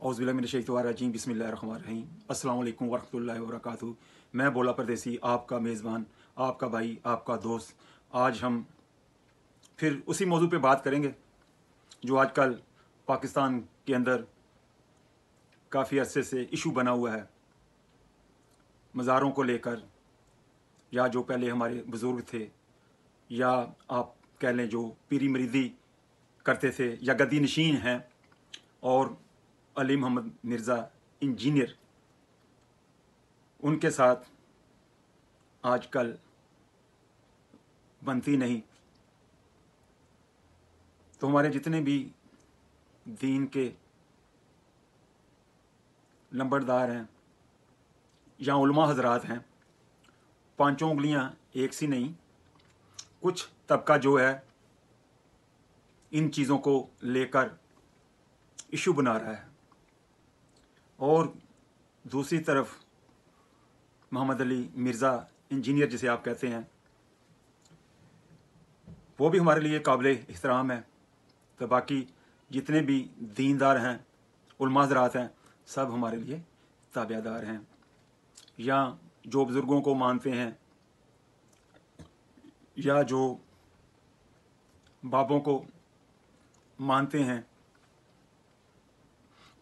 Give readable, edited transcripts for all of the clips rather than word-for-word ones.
औज़ुबिल्लाहिमिनश्शैतानिर्रजीम बिस्मिल्लाहिर्रहमानिर्रहीम अस्सलाम वालेकुम वरहमतुल्लाहि वबरकातुहू। मैं बोला परदेसी आपका मेज़बान, आपका भाई, आपका दोस्त। आज हम फिर उसी मौजू पे बात करेंगे जो आजकल पाकिस्तान के अंदर काफ़ी अरसे से इशू बना हुआ है, मज़ारों को लेकर, या जो पहले हमारे बुज़ुर्ग थे, या आप कह लें जो पीरी मरीदी करते थे या गद्दी नशीन हैं, और अली मोहम्मद मिर्ज़ा इंजीनियर, उनके साथ आजकल बनती नहीं। तो हमारे जितने भी दीन के लंबरदार हैं या उलमा हजरात हैं, पांचों उंगलियां एक सी नहीं। कुछ तबका जो है इन चीज़ों को लेकर इशू बना रहा है, और दूसरी तरफ मोहम्मद अली मिर्ज़ा इंजीनियर जिसे आप कहते हैं, वो भी हमारे लिए काबिल एहतराम है। तो बाकी जितने भी दीनदार हैं, उलमा हज़रात हैं, सब हमारे लिए ताबेदार हैं। या जो बुज़ुर्गों को मानते हैं, या जो बाबों को मानते हैं,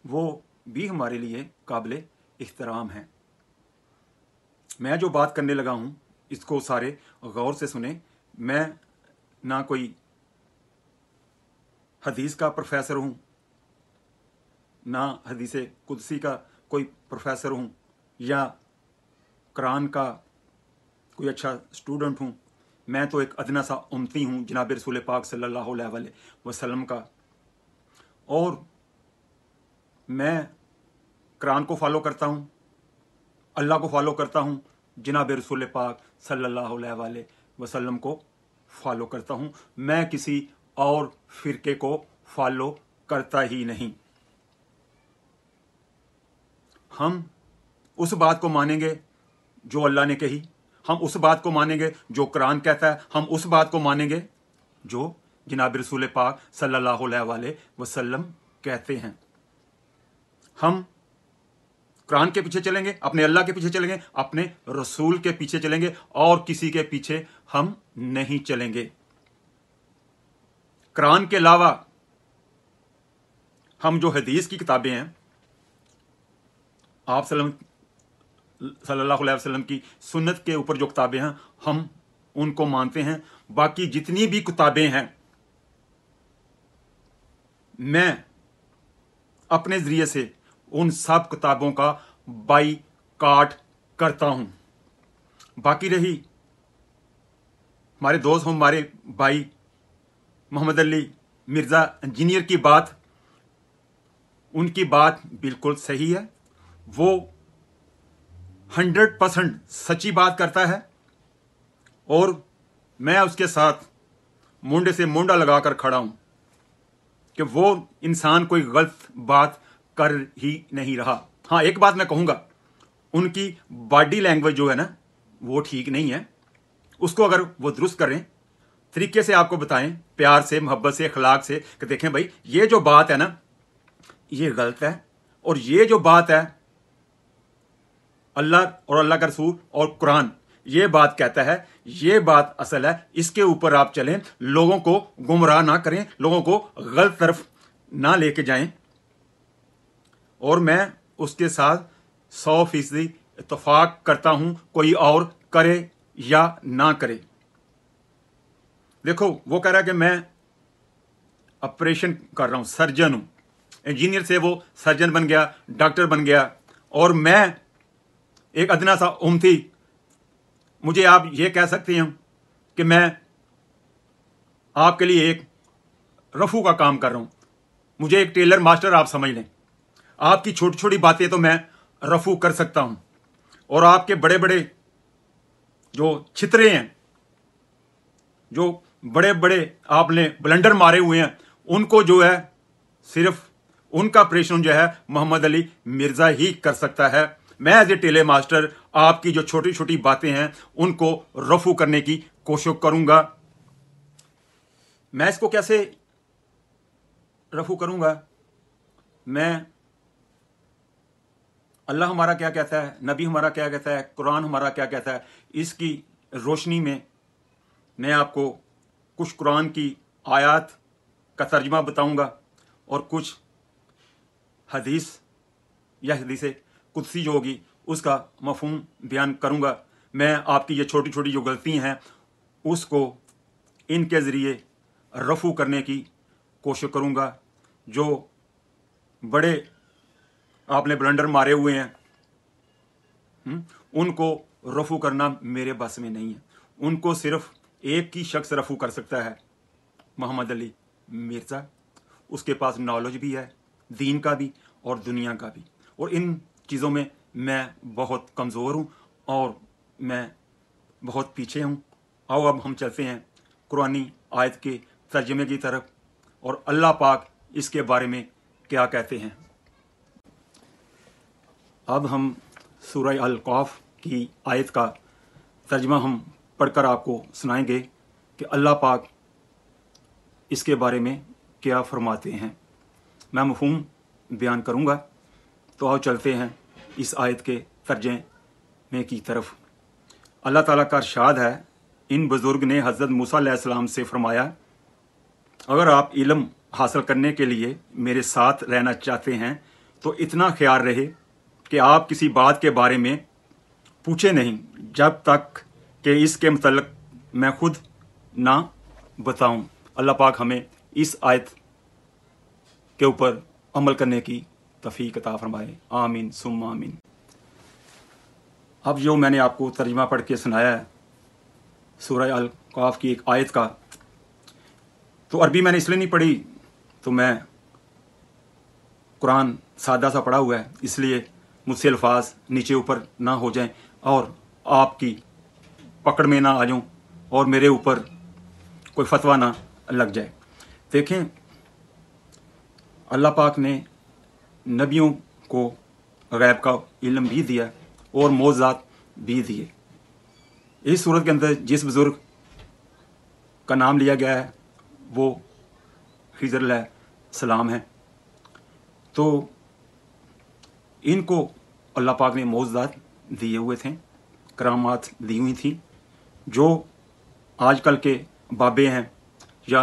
वो भी हमारे लिए काबिल एहतराम हैं। मैं जो बात करने लगा हूँ, इसको सारे गौर से सुने। मैं ना कोई हदीस का प्रोफेसर हूँ, ना हदीस कुदसी का कोई प्रोफेसर हूँ, या कुरान का कोई अच्छा स्टूडेंट हूँ। मैं तो एक अदना सा उम्मती हूँ जनाब रसूल पाक सल्लल्लाहु अलैहि वसल्लम का, और मैं कुरान को फॉलो करता हूँ, अल्लाह को फॉलो करता हूँ, जनाब रसूल पाक सल्लल्लाहु अलैहि वसल्लम को फॉलो करता हूँ। मैं किसी और फिरके को फॉलो करता ही नहीं। हम उस बात को मानेंगे जो अल्लाह ने कही, हम उस बात को मानेंगे जो कुरान कहता है, हम उस बात को मानेंगे जो जनाब रसूल पाक सल्लल्लाहु अलैहि वसल्लम कहते हैं। हम कुरान के पीछे चलेंगे, अपने अल्लाह के पीछे चलेंगे, अपने रसूल के पीछे चलेंगे, और किसी के पीछे हम नहीं चलेंगे। कुरान के अलावा हम जो हदीस की किताबें हैं, आप सल्लल्लाहु अलैहि वसल्लम की सुन्नत के ऊपर जो किताबें हैं, हम उनको मानते हैं। बाकी जितनी भी किताबें हैं, मैं अपने जरिए से उन सब किताबों का बाईकाट करता हूं। बाकी रही हमारे दोस्त, हमारे भाई मोहम्मद अली मिर्ज़ा इंजीनियर की बात, उनकी बात बिल्कुल सही है। वो 100% सच्ची बात करता है, और मैं उसके साथ मुंडे से मुंडा लगाकर खड़ा हूं कि वो इंसान कोई गलत बात कर ही नहीं रहा। हाँ, एक बात मैं कहूंगा, उनकी बॉडी लैंग्वेज जो है ना, वो ठीक नहीं है। उसको अगर वो दुरुस्त करें, तरीके से आपको बताएं, प्यार से, मोहब्बत से, अखलाक से, कि देखें भाई, ये जो बात है ना, ये गलत है, और ये जो बात है अल्लाह और अल्लाह का रसूल और कुरान ये बात कहता है, ये बात असल है, इसके ऊपर आप चलें, लोगों को गुमराह ना करें, लोगों को गलत तरफ ना लेके जाएं। और मैं उसके साथ 100% इत्तेफाक करता हूं, कोई और करे या ना करे। देखो, वो कह रहा है कि मैं ऑपरेशन कर रहा हूं, सर्जन हूं। इंजीनियर से वो सर्जन बन गया, डॉक्टर बन गया, और मैं एक अदना सा उम्मती। मुझे आप ये कह सकते हैं कि मैं आपके लिए एक रफू का काम कर रहा हूं। मुझे एक टेलर मास्टर आप समझ लें। आपकी छोटी छोटी बातें तो मैं रफू कर सकता हूं, और आपके बड़े बड़े जो छितरे हैं, जो बड़े बड़े आपने ब्लंडर मारे हुए हैं, उनको जो है सिर्फ उनका ऑपरेशन जो है मोहम्मद अली मिर्ज़ा ही कर सकता है। मैं एज ए टेलर मास्टर आपकी जो छोटी छोटी बातें हैं उनको रफू करने की कोशिश करूंगा। मैं इसको कैसे रफू करूंगा? मैं अल्लाह हमारा क्या कहता है, नबी हमारा क्या कहता है, कुरान हमारा क्या कहता है, इसकी रोशनी में मैं आपको कुछ कुरान की आयत का तर्जमा बताऊंगा और कुछ हदीस या हदीस कुदसी जो होगी उसका मफहूम बयान करूंगा। मैं आपकी ये छोटी छोटी जो गलती हैं उसको इनके ज़रिए रफू करने की कोशिश करूंगा। जो बड़े आपने ब्लंडर मारे हुए हैं उनको रफू करना मेरे बस में नहीं है। उनको सिर्फ एक ही शख्स रफू कर सकता है, मोहम्मद अली मिर्ज़ा। उसके पास नॉलेज भी है, दीन का भी और दुनिया का भी, और इन चीज़ों में मैं बहुत कमज़ोर हूँ और मैं बहुत पीछे हूँ। आओ अब हम चलते हैं कुरानी आयत के तर्जमे की तरफ और अल्लाह पाक इसके बारे में क्या कहते हैं। अब हम सूरह अल कहफ की आयत का तर्जमा हम पढ़कर आपको सुनाएंगे कि अल्लाह पाक इसके बारे में क्या फरमाते हैं। मैं मफहूम बयान करूंगा, तो आओ चलते हैं इस आयत के तर्जमे की तरफ। अल्लाह ताला का इरशाद है, इन बुज़ुर्ग ने हज़रत मूसा अलैहिस्सलाम से फरमाया, अगर आप इल्म हासिल करने के लिए मेरे साथ रहना चाहते हैं तो इतना ख्याल रहे कि आप किसी बात के बारे में पूछे नहीं जब तक कि इसके मुतल्लिक़ मैं खुद ना बताऊं। अल्लाह पाक हमें इस आयत के ऊपर अमल करने की तौफीक अता फरमाए, आमीन सुम्मा आमीन। अब जो मैंने आपको तर्जुमा पढ़ के सुनाया है सूरह अल कहफ की एक आयत का, तो अरबी मैंने इसलिए नहीं पढ़ी, तो मैं कुरान सादा सा पढ़ा हुआ है, इसलिए मुझसे अल्फाज नीचे ऊपर ना हो जाएं और आपकी पकड़ में ना आ जाऊं और मेरे ऊपर कोई फतवा ना लग जाए। देखें, अल्लाह पाक ने नबियों को गैब का इल्म भी दिया और मौज़ात भी दिए। इस सूरत के अंदर जिस बुज़ुर्ग का नाम लिया गया है वो खिज़र अलैहिस्सलाम है। तो इनको अल्लाह पाक ने मौज़ात दिए हुए थे, करामात दी हुई थी। जो आजकल के बाबे हैं या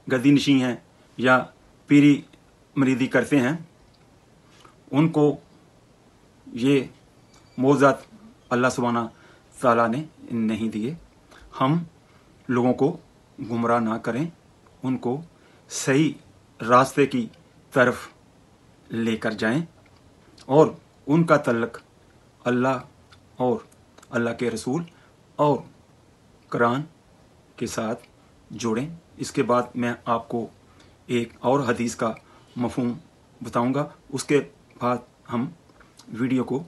गद्दी नशी हैं या पीरी मरीदी करते हैं, उनको ये मौज़ात अल्लाह सुब्हाना ताला ने नहीं दिए। हम लोगों को गुमराह ना करें, उनको सही रास्ते की तरफ लेकर जाएं और उनका तल्लुक़ अल्लाह और अल्लाह के रसूल और कुरान के साथ जोड़ें। इसके बाद मैं आपको एक और हदीस का मफहूम बताऊंगा, उसके बाद हम वीडियो को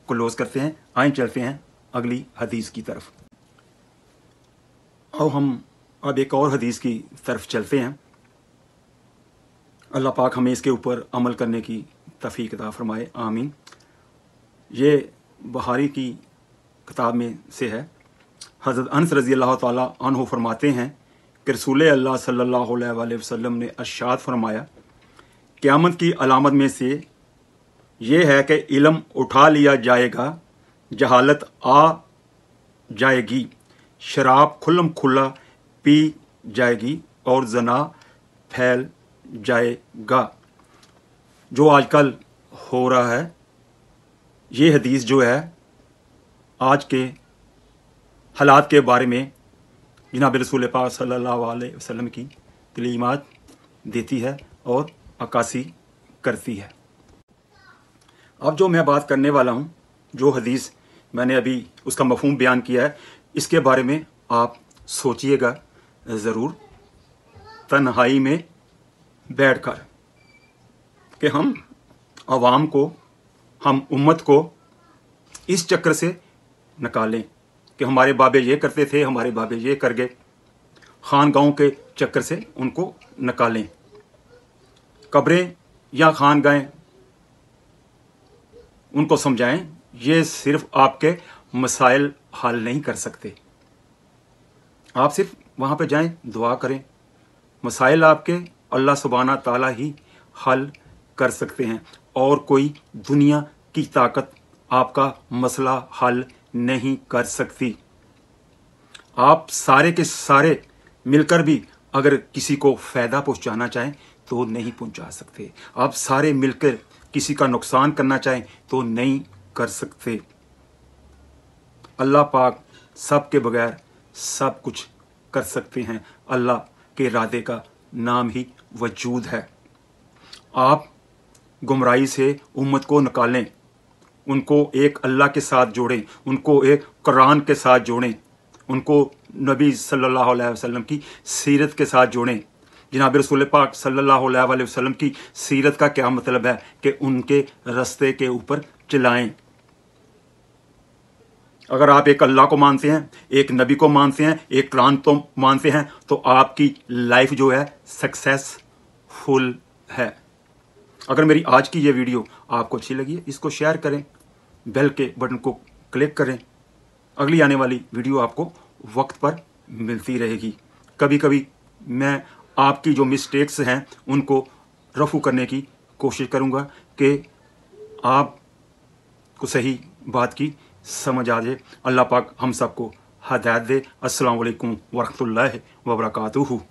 क्लोज करते हैं। आइए चलते हैं अगली हदीस की तरफ। और हम अब एक और हदीस की तरफ चलते हैं। अल्लाह पाक हमें इसके ऊपर अमल करने की तौफीक अता फरमाए, आमीन। ये बुखारी की किताब में से है। हज़रत अनस रज़ी अल्लाह ताला अन्हु फरमाते हैं कि रसूल अल्लाह सल्लल्लाहु अलैहि वसल्लम ने इरशाद फरमाया, क़यामत की अलामत में से ये है कि इल्म उठा लिया जाएगा, जहालत आ जाएगी, शराब खुल्लम खुल्ला पी जाएगी और जना फैल जाएगा। जो आजकल हो रहा है, ये हदीस जो है आज के हालात के बारे में जनाब रसूल पाक सल्लल्लाहु अलैहि वसल्लम की तलीमात देती है और अक्कासी करती है। अब जो मैं बात करने वाला हूँ, जो हदीस मैंने अभी उसका मफहूम बयान किया है, इसके बारे में आप सोचिएगा ज़रूर तन्हाई में बैठकर कि हम आवाम को, हम उम्मत को इस चक्कर से निकालें कि हमारे बाबे ये करते थे, हमारे बाबे ये कर गए। खानगाहों के चक्कर से उनको निकालें। कब्रें या खानगाहें उनको समझाएं, ये सिर्फ आपके मसाइल हल नहीं कर सकते। आप सिर्फ वहाँ पे जाएं, दुआ करें। मसाइल आपके अल्लाह सुब्हाना ताला ही हल कर सकते हैं और कोई दुनिया की ताकत आपका मसला हल नहीं कर सकती। आप सारे के सारे मिलकर भी अगर किसी को फायदा पहुंचाना चाहें तो नहीं पहुंचा सकते। आप सारे मिलकर किसी का नुकसान करना चाहें तो नहीं कर सकते। अल्लाह पाक सब के बगैर सब कुछ कर सकते हैं। अल्लाह के इरादे का नाम ही वजूद है। आप गुमराही से उम्मत को निकालें, उनको एक अल्लाह के साथ जोड़ें, उनको एक कुरान के साथ जोड़ें, उनको नबी सल्लल्लाहु अलैहि वसल्लम की सीरत के साथ जोड़ें। जनाब रसूल पाक सल्लल्लाहु अलैहि वसल्लम की सीरत का क्या मतलब है कि उनके रास्ते के ऊपर चलाएं। अगर आप एक अल्लाह को मानते हैं, एक नबी को मानते हैं, एक कुरान को मानते हैं, तो आपकी लाइफ जो है सक्सेसफुल है। अगर मेरी आज की ये वीडियो आपको अच्छी लगी है, इसको शेयर करें, बेल के बटन को क्लिक करें। अगली आने वाली वीडियो आपको वक्त पर मिलती रहेगी। कभी कभी मैं आपकी जो मिस्टेक्स हैं उनको रफू करने की कोशिश करूंगा कि आपको सही बात की समझ आ जाए। अल्लाह पाक हम सबको हदायत दे। अस्सलाम वालेकुम वरहमतुल्लाहि व बरकातुहू।